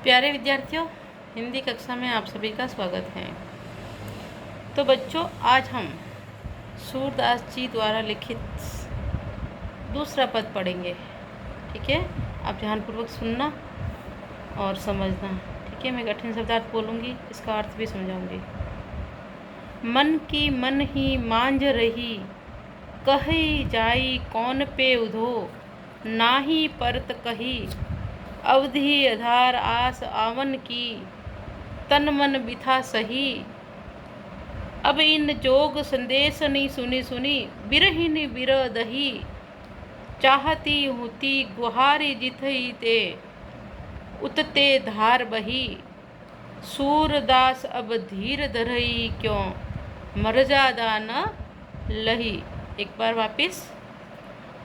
प्यारे विद्यार्थियों, हिंदी कक्षा में आप सभी का स्वागत है। तो बच्चों, आज हम सूरदास जी द्वारा लिखित दूसरा पद पढ़ेंगे। ठीक है, आप ध्यानपूर्वक सुनना और समझना। ठीक है, मैं कठिन शब्दार्थ बोलूँगी, इसका अर्थ भी समझाऊंगी। मन की मन ही मांझ रही, कही जाई कौन पे उधो, नाही परत कही, अवधि आधार आस आवन की, तन मन बिथा सही। अब इन जोग संदेश नहीं सुनी सुनी, बिरहिन बिरह दही, चाहती होती गुहारी जिथई ते, उतते धार बही। सूरदास अब धीर धरई क्यों, मर्यादा न लही। एक बार वापिस।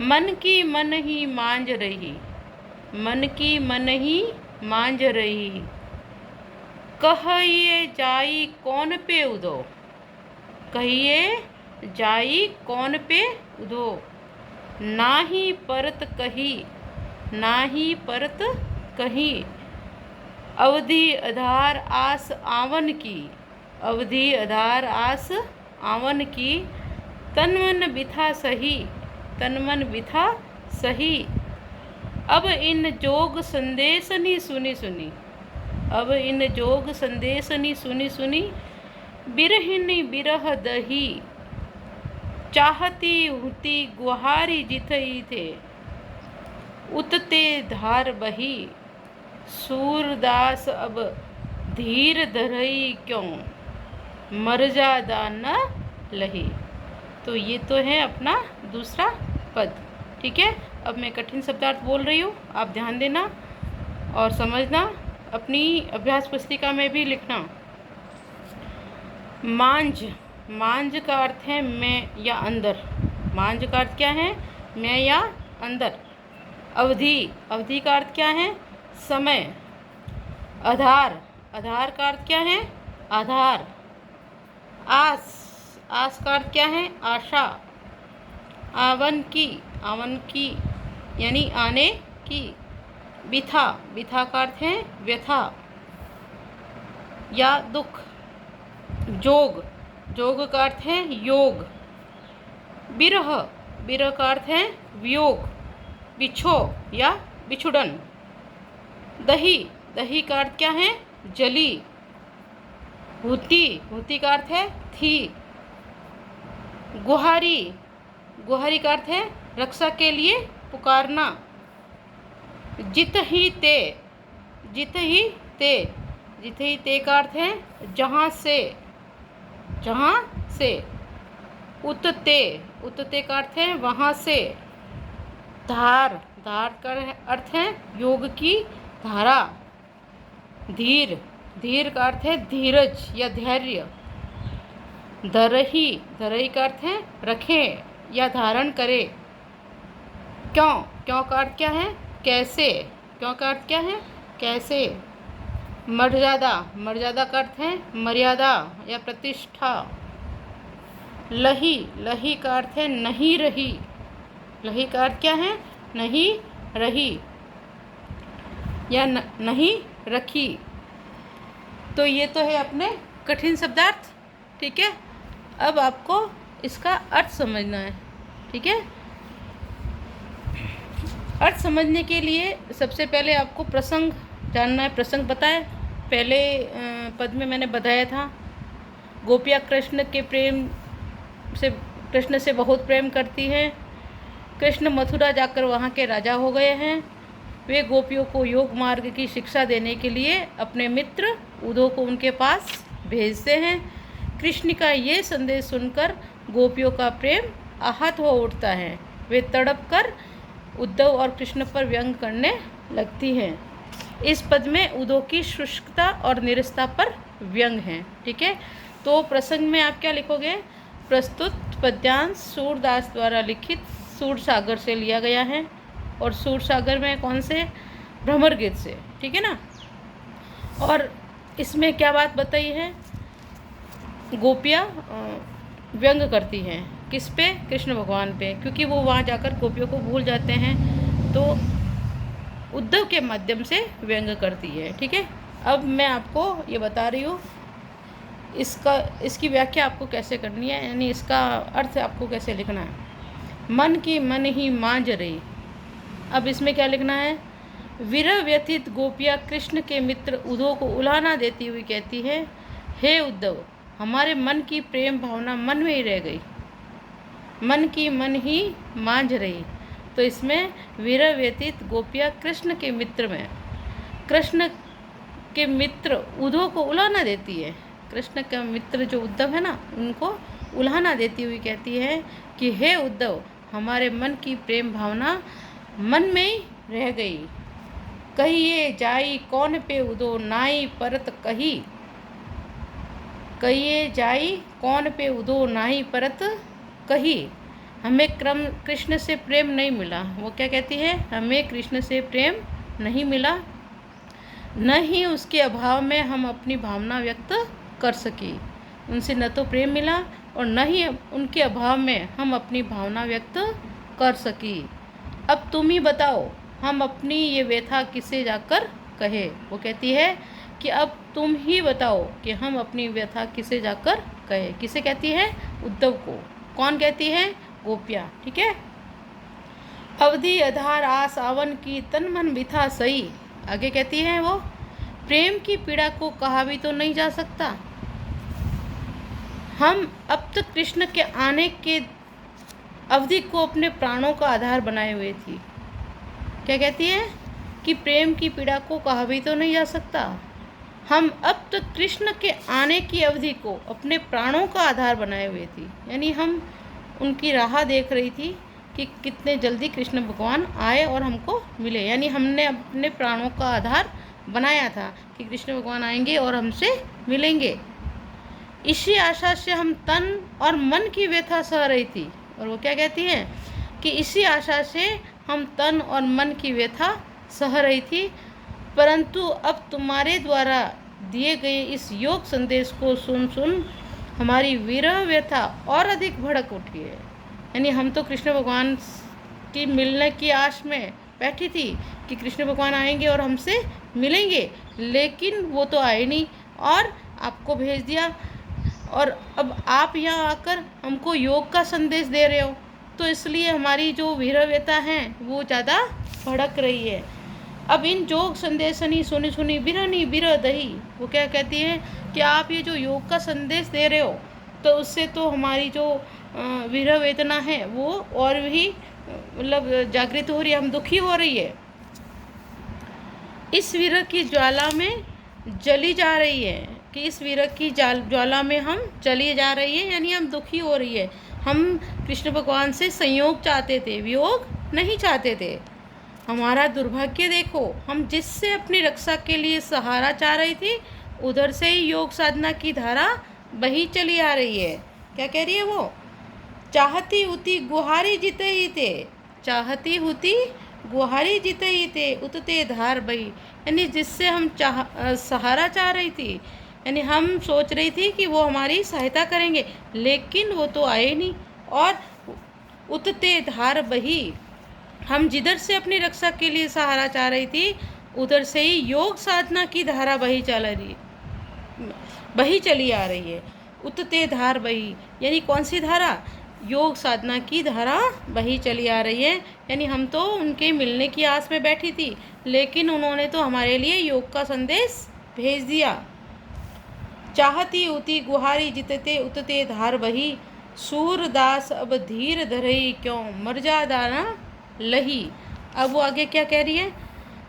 मन की मन ही मांझ रही, मन की मन ही मांझ रही, कहिए जाई कौन पे उदो, कहिए जाई कौन पे उदो, नाही परत कही, नाही परत कही, अवधि आधार आस आवन की, अवधि आधार आस आवन की, तन मन बिथा सही, तन मन बिथा सही। अब इन जोग संदेश नहीं सुनी सुनी, अब इन जोग संदेश नहीं सुनी सुनी, बिरहिनी बिरह दही, चाहती हुती गुहारी जिथई थे, उतते धार बही। सूरदास अब धीर धरई क्यों, मर्यादा न लही। तो ये तो है अपना दूसरा पद। ठीक है, अब मैं कठिन शब्दार्थ बोल रही हूँ, आप ध्यान देना और समझना, अपनी अभ्यास पुस्तिका में भी लिखना। मांझ, मांझ का अर्थ है मैं या अंदर। मांझ का अर्थ क्या है? मैं या अंदर। अवधि, अवधि का अर्थ क्या है? समय। आधार, आधार का अर्थ क्या है? आधार। आस, आस का अर्थ क्या है? आशा। आवन की, आवन की यानी आने की। बिथा, बिथा का अर्थ है व्यथा या दुख। जोग, जोग का अर्थ है योग। बिरह, बिरह का अर्थ है वियोग, बिछो या बिछुड़न। दही, दही का अर्थ क्या है? जली। हुती, हुती का अर्थ है थी। गुहारी, गुहारी का अर्थ है रक्षा के लिए पुकारना। जित ही ते, जित ही ते, जित ही ते का अर्थ है जहाँ से, जहाँ से। उतते, उतते का अर्थ है वहाँ से। धार, धार का अर्थ है योग की धारा। धीर, धीर का अर्थ है धीरज या धैर्य। धरही, धरही का अर्थ है रखें या धारण करे। क्यों, क्यों का अर्थ क्या है? कैसे। क्यों का अर्थ क्या है? कैसे। मर्यादा, मर्यादा का अर्थ है मर्यादा या प्रतिष्ठा। लही, लही का अर्थ है नहीं रही। लही का अर्थ क्या है? नहीं रही या नहीं रखी। तो ये तो है अपने कठिन शब्दार्थ। ठीक है, अब आपको इसका अर्थ समझना है। ठीक है, अर्थ समझने के लिए सबसे पहले आपको प्रसंग जानना है। प्रसंग बताए, पहले पद में मैंने बताया था, गोपियाँ कृष्ण के प्रेम से, कृष्ण से बहुत प्रेम करती हैं। कृष्ण मथुरा जाकर वहाँ के राजा हो गए हैं। वे गोपियों को योग मार्ग की शिक्षा देने के लिए अपने मित्र उद्धव को उनके पास भेजते हैं। कृष्ण का ये संदेश सुनकर गोपियों का प्रेम आहत हो उठता है। वे तड़प कर उद्धव और कृष्ण पर व्यंग करने लगती हैं। इस पद में उद्धव की शुष्कता और निरस्ता पर व्यंग है। ठीक है, तो प्रसंग में आप क्या लिखोगे? प्रस्तुत पद्यांश सूरदास द्वारा लिखित सूरसागर से लिया गया है। और सूरसागर में कौन से? भ्रमर गीत से। ठीक है ना। और इसमें क्या बात बताई है? गोपियाँ व्यंग करती हैं किस पे? कृष्ण भगवान पे, क्योंकि वो वहाँ जाकर गोपियों को भूल जाते हैं। तो उद्धव के माध्यम से व्यंग करती है। ठीक है, अब मैं आपको ये बता रही हूँ इसकी व्याख्या आपको कैसे करनी है, यानी इसका अर्थ आपको कैसे लिखना है। मन की मन ही मांझ रही। अब इसमें क्या लिखना है। विरह व्यथित गोपिया कृष्ण के मित्र उद्धव को उलाहना देती हुई कहती है, हे उद्धव, हमारे मन की प्रेम भावना मन में ही रह गई, मन की मन ही मांझ रही। तो इसमें विरह व्यतीत गोपिया कृष्ण के मित्र में कृष्ण के मित्र उद्धव को उलाहना देती है। कृष्ण का मित्र जो उद्धव है ना, उनको उलाहना देती हुई कहती है कि हे उद्धव, हमारे मन की प्रेम भावना मन में ही रह गई। कहिए जाई कौन पे उदो नाई परत कही। कहिए जाई कौन पे उदो नाई परत कही। हमें कृष्ण से प्रेम नहीं मिला। वो क्या कहती है, हमें कृष्ण से प्रेम नहीं मिला, न ही उसके अभाव में हम अपनी भावना व्यक्त कर सकी। उनसे न तो प्रेम मिला और न ही उनके अभाव में हम अपनी भावना व्यक्त कर सकी। अब तुम ही बताओ, हम अपनी ये व्यथा किसे जाकर कहे। वो कहती है कि अब तुम ही बताओ कि हम अपनी व्यथा किसे जाकर कहे। किसे कहती है, उद्धव को। कौन कहती है, गोपियाँ। ठीक है, अवधि आधार आस आवन की तन मन बिथा सही। आगे कहती है वो, प्रेम की पीड़ा को कहा भी तो नहीं जा सकता। हम अब तक कृष्ण के आने के अवधि को अपने प्राणों का आधार बनाए हुए थी। क्या कहती है कि प्रेम की पीड़ा को कहा भी तो नहीं जा सकता। हम अब तक कृष्ण के आने की अवधि को अपने प्राणों का आधार बनाए हुए थी, यानी हम उनकी राह देख रही थी कि कितने जल्दी कृष्ण भगवान आए और हमको मिले। यानी हमने अपने प्राणों का आधार बनाया था कि कृष्ण भगवान आएंगे और हमसे मिलेंगे। इसी आशा से हम तन और मन की व्यथा सह रही थी। और वो क्या कहती है कि इसी आशा से हम तन और मन की व्यथा सह रही थी, परंतु अब तुम्हारे द्वारा दिए गए इस योग संदेश को सुन हमारी विरह व्यथा और अधिक भड़क उठी है। यानी हम तो कृष्ण भगवान की मिलने की आश में बैठी थी कि कृष्ण भगवान आएंगे और हमसे मिलेंगे, लेकिन वो तो आए नहीं और आपको भेज दिया, और अब आप यहाँ आकर हमको योग का संदेश दे रहे हो, तो इसलिए हमारी जो विरह व्यथा है वो ज़्यादा भड़क रही है। अब इन योग संदेशनी सुनी सुनी बिरहनी बिरह दही। वो क्या कहती है कि आप ये जो योग का संदेश दे रहे हो, तो उससे तो हमारी जो विरह वेदना है वो और भी मतलब जागृत हो रही है, हम दुखी हो रही है। इस विरह की ज्वाला में जली जा रही है, कि इस विरह की ज्वाला में हम चली जा रही है, यानी हम दुखी हो रही है। हम कृष्ण भगवान से संयोग चाहते थे, वियोग नहीं चाहते थे। हमारा दुर्भाग्य देखो, हम जिससे अपनी रक्षा के लिए सहारा चाह रही थी, उधर से ही योग साधना की धारा बही चली आ रही है। क्या कह रही है वो, चाहती होती गुहारी जीते ही थे, चाहती होती गुहारी जीते ही थे, उतते धार बही। यानी जिससे हम सहारा चाह रही थी, यानी हम सोच रही थी कि वो हमारी सहायता करेंगे, लेकिन वो तो आए नहीं। और उतते धार बही, हम जिधर से अपनी रक्षा के लिए सहारा चाह रही थी, उधर से ही योग साधना की धारा बही चली आ रही है। उतते धार बही, यानी कौन सी धारा, योग साधना की धारा बही चली आ रही है। यानी हम तो उनके मिलने की आस में बैठी थी, लेकिन उन्होंने तो हमारे लिए योग का संदेश भेज दिया। चाहती उती गुहारी जितते उतते धार बही, सूरदास अब धीर धरई क्यों मर्यादा लही। अब वो आगे क्या कह रही है,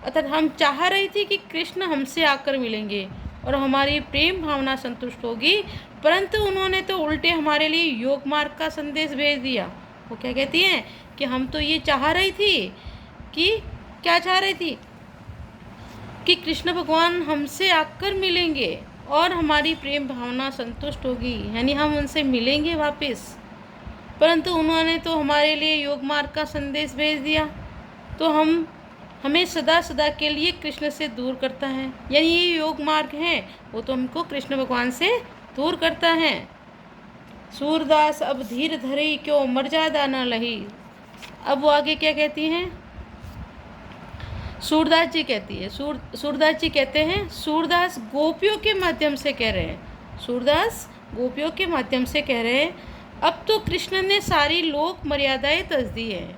अर्थात हम चाह रही थी कि कृष्ण हमसे आकर मिलेंगे और हमारी प्रेम भावना संतुष्ट होगी, परंतु उन्होंने तो उल्टे हमारे लिए योग मार्ग का संदेश भेज दिया। वो क्या कहती हैं कि हम तो ये चाह रही थी कि, क्या चाह रही थी कि कृष्ण भगवान हमसे आकर मिलेंगे और हमारी प्रेम भावना संतुष्ट होगी, यानी हम उनसे मिलेंगे वापस, परंतु उन्होंने तो हमारे लिए योग मार्ग का संदेश भेज दिया, तो हमें सदा सदा के लिए कृष्ण से दूर करता है। यानी ये योग मार्ग है, वो तो हमको कृष्ण भगवान से दूर करता है। सूरदास अब धीर धरई क्यों मर्यादा न लही। अब वो आगे क्या कहती हैं सूरदास जी कहती है, सूरदास जी कहते हैं, सूरदास गोपियों के माध्यम से कह रहे हैं, सूरदास गोपियों के माध्यम से कह रहे हैं, अब तो कृष्ण ने सारी लोक मर्यादाएं तज दी है।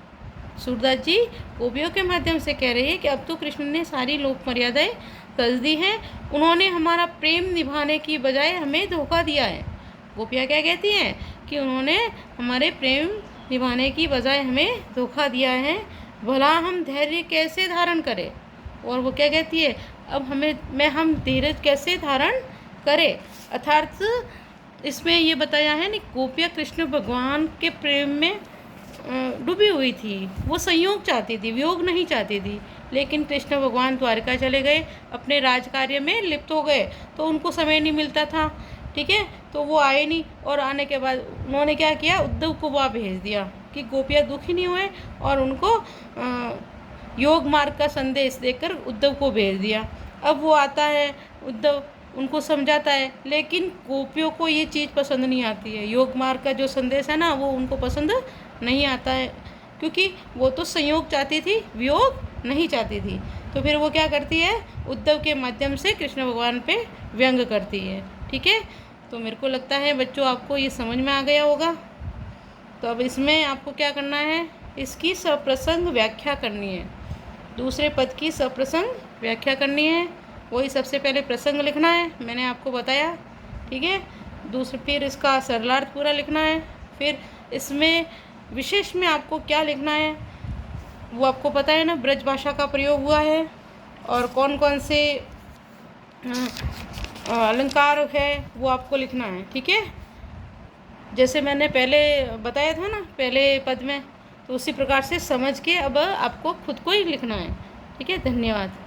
सूरदास जी गोपियों के माध्यम से कह रहे हैं कि अब तो कृष्ण ने सारी लोक मर्यादाएं तज दी हैं, उन्होंने हमारा प्रेम निभाने की बजाय हमें धोखा दिया है। गोपियाँ क्या कहती हैं कि उन्होंने हमारे प्रेम निभाने की बजाय हमें धोखा दिया है, भला हम धैर्य कैसे धारण करें। और वो क्या कहती है, अब हम धीरज कैसे धारण करें। अर्थात इसमें ये बताया है कि गोपियाँ कृष्ण भगवान के प्रेम में डूबी हुई थी, वो संयोग चाहती थी, वियोग नहीं चाहती थी, लेकिन कृष्ण भगवान द्वारका चले गए, अपने राज कार्य में लिप्त हो गए, तो उनको समय नहीं मिलता था, ठीक है, तो वो आए नहीं। और आने के बाद उन्होंने क्या किया, उद्धव को वहाँ भेज दिया कि गोपियाँ दुखी नहीं हुए, और उनको योग मार्ग का संदेश देकर उद्धव को भेज दिया। अब वो आता है, उद्धव उनको समझाता है, लेकिन गोपियों को ये चीज़ पसंद नहीं आती है, योग मार्ग का जो संदेश है ना, वो उनको पसंद नहीं आता है, क्योंकि वो तो संयोग चाहती थी, वियोग नहीं चाहती थी। तो फिर वो क्या करती है, उद्धव के माध्यम से कृष्ण भगवान पे व्यंग करती है, ठीक है। तो मेरे को लगता है बच्चों आपको ये समझ में आ गया होगा। तो अब इसमें आपको क्या करना है, इसकी सप्रसंग व्याख्या करनी है, दूसरे पद की सप्रसंग व्याख्या करनी है। वही सबसे पहले प्रसंग लिखना है, मैंने आपको बताया, ठीक है। फिर इसका सरलार्थ पूरा लिखना है, फिर इसमें विशेष में आपको क्या लिखना है वो आपको पता है ना, ब्रज भाषा का प्रयोग हुआ है और कौन कौन से अलंकार है वो आपको लिखना है, ठीक है। जैसे मैंने पहले बताया था ना पहले पद में, तो उसी प्रकार से समझ के अब आपको खुद को ही लिखना है, ठीक है। धन्यवाद।